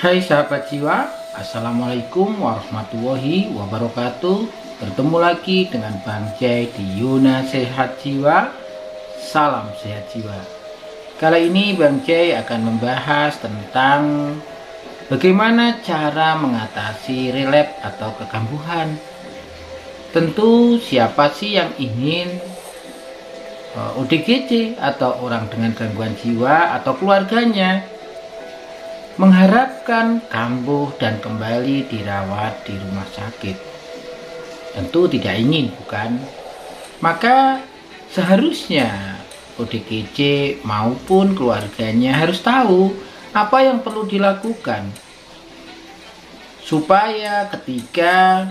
Hai sahabat jiwa, Assalamualaikum warahmatullahi wabarakatuh. Bertemu lagi dengan Bang Jai di Yuna Sehat Jiwa. Salam sehat jiwa. Kali ini Bang Jai akan membahas tentang bagaimana cara mengatasi relap atau kekambuhan. Tentu siapa sih yang ingin ODGJ atau orang dengan gangguan jiwa atau keluarganya mengharapkan kambuh dan kembali dirawat di rumah sakit? Tentu tidak ingin, bukan? Maka seharusnya ODGJ maupun keluarganya harus tahu apa yang perlu dilakukan supaya ketika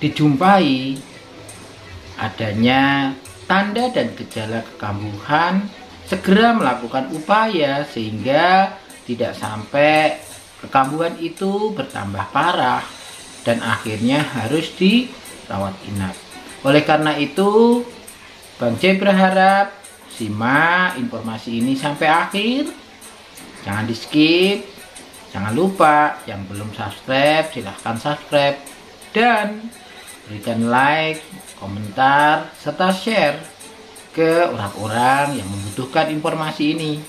dijumpai adanya tanda dan gejala kekambuhan, segera melakukan upaya sehingga tidak sampai kekambuhan itu bertambah parah dan akhirnya harus dirawat inap. Oleh karena itu, Bang Jai berharap simak informasi ini sampai akhir. Jangan di skip. Jangan lupa yang belum subscribe silahkan subscribe dan berikan like, komentar, serta share ke orang-orang yang membutuhkan informasi ini.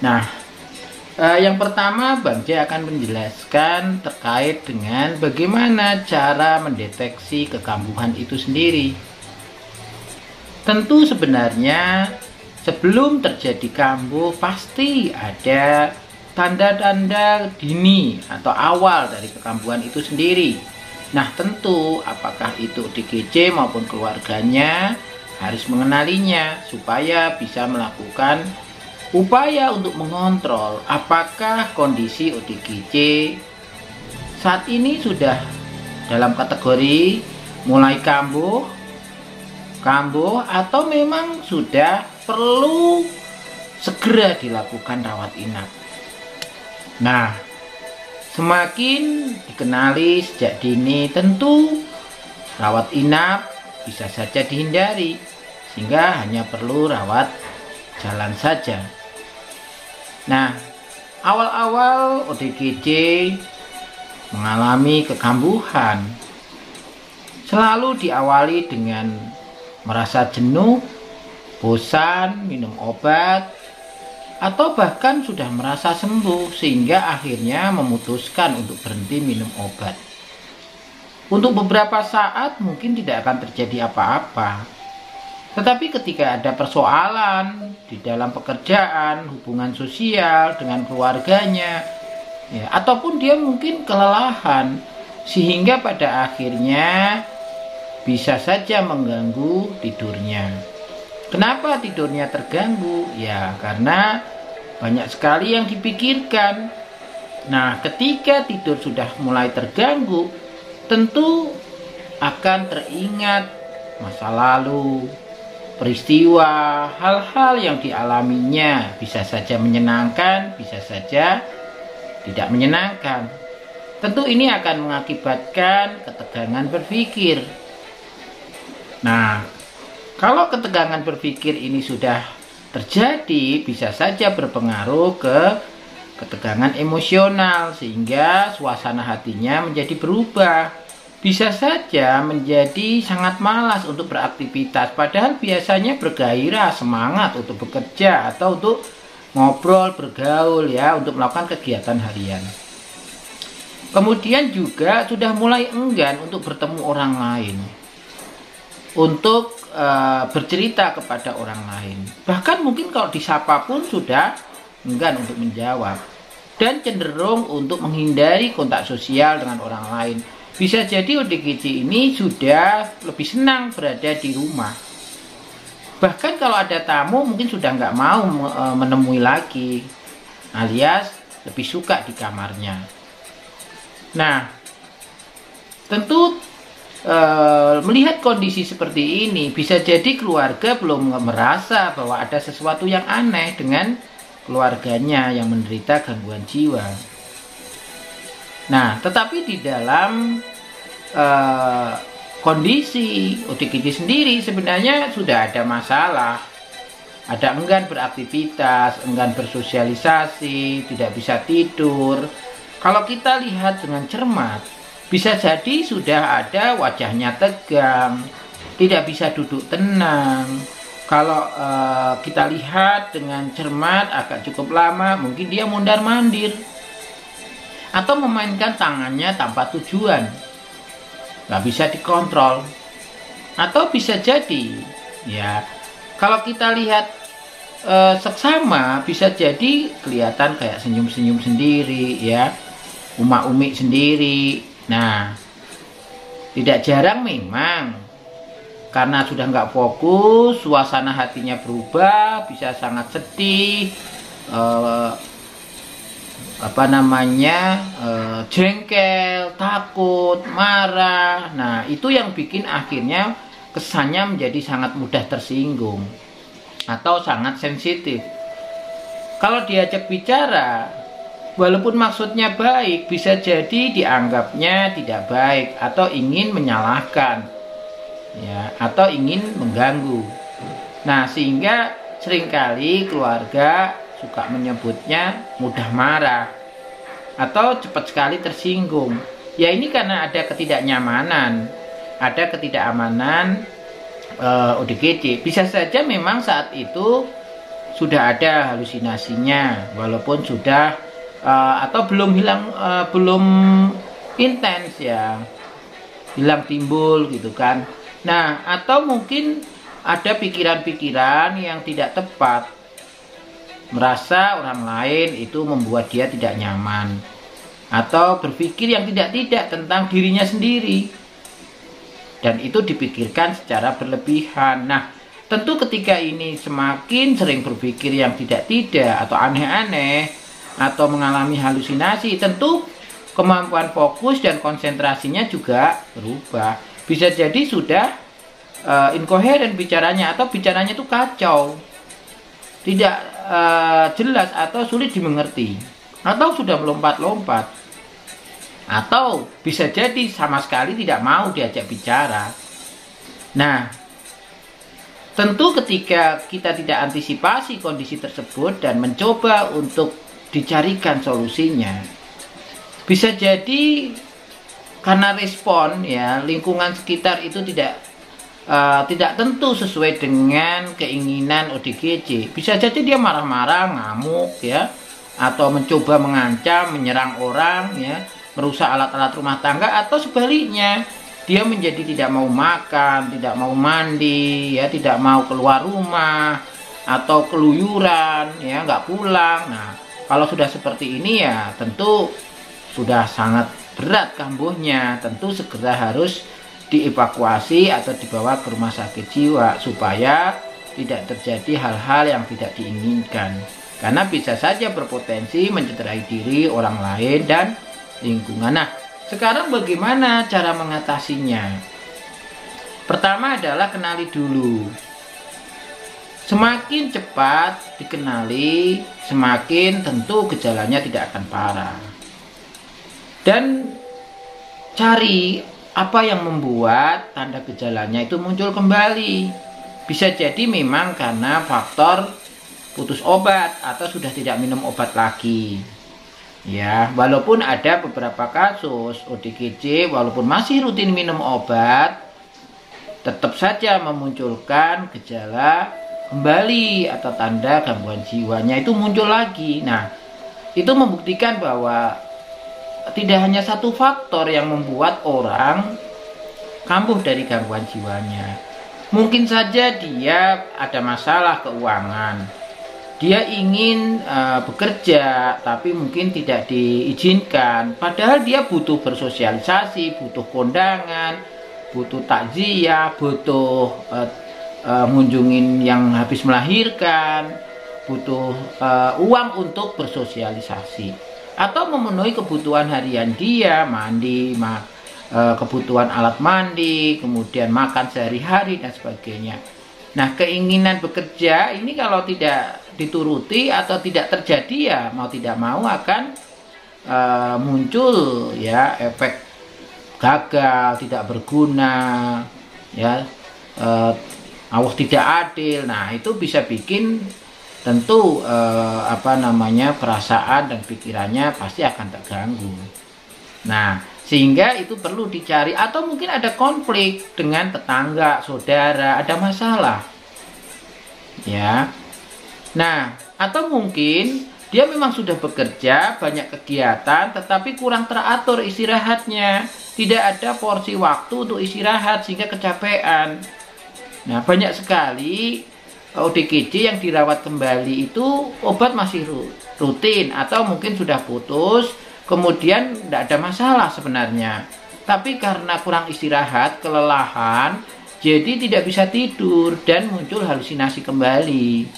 Nah, yang pertama Bang Jai akan menjelaskan terkait dengan bagaimana cara mendeteksi kekambuhan itu sendiri. Tentu sebenarnya sebelum terjadi kambuh pasti ada tanda-tanda dini atau awal dari kekambuhan itu sendiri. Nah, tentu apakah itu ODGJ maupun keluarganya harus mengenalinya supaya bisa melakukan upaya untuk mengontrol apakah kondisi ODGJ saat ini sudah dalam kategori mulai kambuh atau memang sudah perlu segera dilakukan rawat inap. Nah, semakin dikenali sejak dini, tentu rawat inap bisa saja dihindari sehingga hanya perlu rawat jalan saja. Nah, awal-awal ODGJ mengalami kekambuhan selalu diawali dengan merasa jenuh, bosan, minum obat, atau bahkan sudah merasa sembuh sehingga akhirnya memutuskan untuk berhenti minum obat. Untuk beberapa saat mungkin tidak akan terjadi apa-apa, tetapi ketika ada persoalan di dalam pekerjaan, hubungan sosial dengan keluarganya, ya, ataupun dia mungkin kelelahan sehingga pada akhirnya bisa saja mengganggu tidurnya. Kenapa tidurnya terganggu? Ya, karena banyak sekali yang dipikirkan. Nah, ketika tidur sudah mulai terganggu, tentu akan teringat masa lalu, peristiwa, hal-hal yang dialaminya, bisa saja menyenangkan, bisa saja tidak menyenangkan. Tentu ini akan mengakibatkan ketegangan berpikir. Nah, kalau ketegangan berpikir ini sudah terjadi, bisa saja berpengaruh ke ketegangan emosional sehingga suasana hatinya menjadi berubah. Bisa saja menjadi sangat malas untuk beraktivitas, padahal biasanya bergairah, semangat untuk bekerja atau untuk ngobrol, bergaul, ya, untuk melakukan kegiatan harian. Kemudian juga sudah mulai enggan untuk bertemu orang lain, untuk bercerita kepada orang lain. Bahkan mungkin kalau disapa pun sudah enggan untuk menjawab dan cenderung untuk menghindari kontak sosial dengan orang lain. Bisa jadi ODGJ ini sudah lebih senang berada di rumah. Bahkan kalau ada tamu mungkin sudah nggak mau menemui lagi, alias lebih suka di kamarnya. Nah, tentu melihat kondisi seperti ini, bisa jadi keluarga belum merasa bahwa ada sesuatu yang aneh dengan keluarganya yang menderita gangguan jiwa. Nah, tetapi di dalam kondisi ODGJ sendiri sebenarnya sudah ada masalah. Ada enggan beraktivitas, enggan bersosialisasi, tidak bisa tidur, Kalau kita lihat dengan cermat, bisa jadi sudah ada wajahnya tegang, tidak bisa duduk tenang. Kalau kita lihat dengan cermat agak cukup lama, mungkin dia mondar-mandir atau memainkan tangannya tanpa tujuan, nggak bisa dikontrol. Atau bisa jadi, ya, kalau kita lihat seksama, bisa jadi kelihatan kayak senyum-senyum sendiri, ya, umak-umik sendiri. Nah, tidak jarang memang karena sudah nggak fokus, suasana hatinya berubah, bisa sangat sedih, jengkel, takut, marah. Nah, itu yang bikin akhirnya kesannya menjadi sangat mudah tersinggung atau sangat sensitif. Kalau diajak bicara, walaupun maksudnya baik, bisa jadi dianggapnya tidak baik atau ingin menyalahkan, ya, atau ingin mengganggu. Nah, sehingga seringkali keluarga suka menyebutnya mudah marah atau cepat sekali tersinggung. Ya, ini karena ada ketidaknyamanan, ada ketidakamanan ODGJ. Bisa saja memang saat itu sudah ada halusinasinya, walaupun sudah atau belum hilang, belum intens, ya, hilang timbul gitu kan. Nah, atau mungkin ada pikiran-pikiran yang tidak tepat, merasa orang lain itu membuat dia tidak nyaman, atau berpikir yang tidak-tidak tentang dirinya sendiri, dan itu dipikirkan secara berlebihan. Nah, tentu ketika ini semakin sering berpikir yang tidak-tidak atau aneh-aneh atau mengalami halusinasi, tentu kemampuan fokus dan konsentrasinya juga berubah. Bisa jadi sudah inkoheren bicaranya, atau bicaranya itu kacau, tidak jelas atau sulit dimengerti, atau sudah melompat-lompat, atau bisa jadi sama sekali tidak mau diajak bicara. Nah, tentu ketika kita tidak antisipasi kondisi tersebut dan mencoba untuk dicarikan solusinya, bisa jadi karena respon, ya, lingkungan sekitar itu tidak tentu sesuai dengan keinginan ODGJ. Bisa jadi dia marah-marah, ngamuk, ya, atau mencoba mengancam, menyerang orang, ya, merusak alat-alat rumah tangga, atau sebaliknya dia menjadi tidak mau makan, tidak mau mandi, ya, tidak mau keluar rumah, atau keluyuran, ya, nggak pulang. Nah, kalau sudah seperti ini, ya, tentu sudah sangat berat kambuhnya. Tentu segera harus dievakuasi atau dibawa ke rumah sakit jiwa supaya tidak terjadi hal-hal yang tidak diinginkan, karena bisa saja berpotensi mencederai diri, orang lain, dan lingkungan. Nah, sekarang bagaimana cara mengatasinya? Pertama adalah kenali dulu. Semakin cepat dikenali, semakin tentu gejalanya tidak akan parah. Dan cari apa yang membuat tanda gejalanya itu muncul kembali. Bisa jadi memang karena faktor putus obat atau sudah tidak minum obat lagi. Ya, walaupun ada beberapa kasus ODGJ walaupun masih rutin minum obat, tetap saja memunculkan gejala kembali atau tanda gangguan jiwanya itu muncul lagi. Nah, itu membuktikan bahwa tidak hanya satu faktor yang membuat orang kambuh dari gangguan jiwanya. Mungkin saja dia ada masalah keuangan. Dia ingin bekerja, tapi mungkin tidak diizinkan. Padahal dia butuh bersosialisasi, butuh kondangan, butuh takziah, butuh ngunjungin yang habis melahirkan, butuh uang untuk bersosialisasi, atau memenuhi kebutuhan harian dia, mandi, kebutuhan alat mandi, kemudian makan sehari-hari, dan sebagainya. Nah, keinginan bekerja ini kalau tidak dituruti atau tidak terjadi, ya mau tidak mau akan muncul, ya, efek gagal, tidak berguna, ya, Allah tidak adil. Nah, itu bisa bikin tentu perasaan dan pikirannya pasti akan terganggu. Nah, sehingga itu perlu dicari, atau mungkin ada konflik dengan tetangga, saudara, ada masalah. Ya. Nah, atau mungkin dia memang sudah bekerja, banyak kegiatan, tetapi kurang teratur istirahatnya. Tidak ada porsi waktu untuk istirahat sehingga kecapean. Nah, banyak sekali ODGJ yang dirawat kembali itu obat masih rutin atau mungkin sudah putus, kemudian tidak ada masalah sebenarnya. Tapi karena kurang istirahat, kelelahan, jadi tidak bisa tidur dan muncul halusinasi kembali.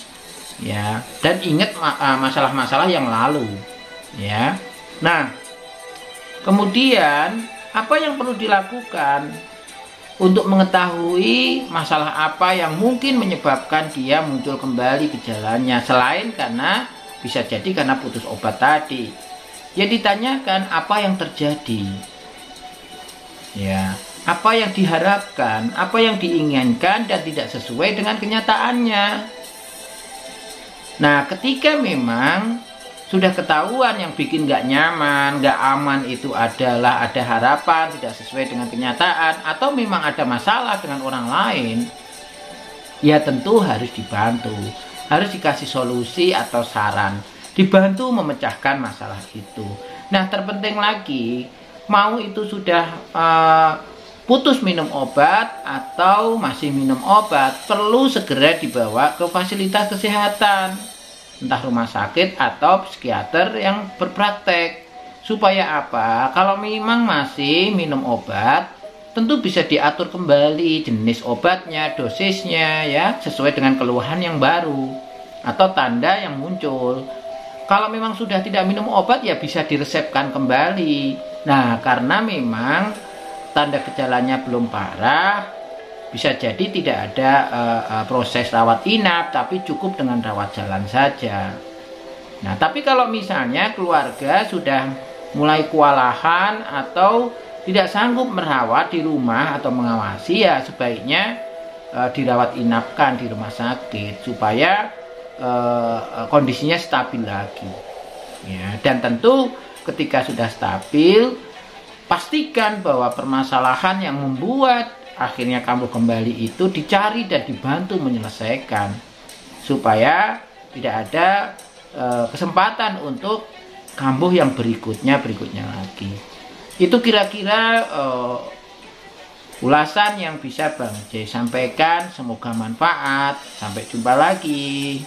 Ya, dan ingat masalah-masalah yang lalu. Ya. Nah, kemudian apa yang perlu dilakukan untuk mengetahui masalah apa yang mungkin menyebabkan dia muncul kembali gejalanya, selain karena bisa jadi karena putus obat tadi. Ya, ditanyakan apa yang terjadi. Ya, apa yang diharapkan, apa yang diinginkan dan tidak sesuai dengan kenyataannya. Nah, ketika memang sudah ketahuan yang bikin gak nyaman, gak aman itu adalah ada harapan tidak sesuai dengan kenyataan, atau memang ada masalah dengan orang lain, ya tentu harus dibantu, harus dikasih solusi atau saran, dibantu memecahkan masalah itu. Nah, terpenting lagi, mau itu sudah putus minum obat atau masih minum obat, perlu segera dibawa ke fasilitas kesehatan, entah rumah sakit atau psikiater yang berpraktek. Supaya apa? Kalau memang masih minum obat, tentu bisa diatur kembali jenis obatnya, dosisnya, ya, sesuai dengan keluhan yang baru atau tanda yang muncul. Kalau memang sudah tidak minum obat, ya bisa diresepkan kembali. Nah, karena memang tanda gejalanya belum parah, bisa jadi tidak ada proses rawat inap, tapi cukup dengan rawat jalan saja. Nah, tapi kalau misalnya keluarga sudah mulai kewalahan atau tidak sanggup merawat di rumah atau mengawasi, ya sebaiknya dirawat inapkan di rumah sakit supaya kondisinya stabil lagi. Ya, dan tentu ketika sudah stabil, pastikan bahwa permasalahan yang membuat akhirnya kambuh kembali itu dicari dan dibantu menyelesaikan, supaya tidak ada kesempatan untuk kambuh yang berikutnya lagi. Itu kira-kira ulasan yang bisa Bang J sampaikan. Semoga manfaat. Sampai jumpa lagi.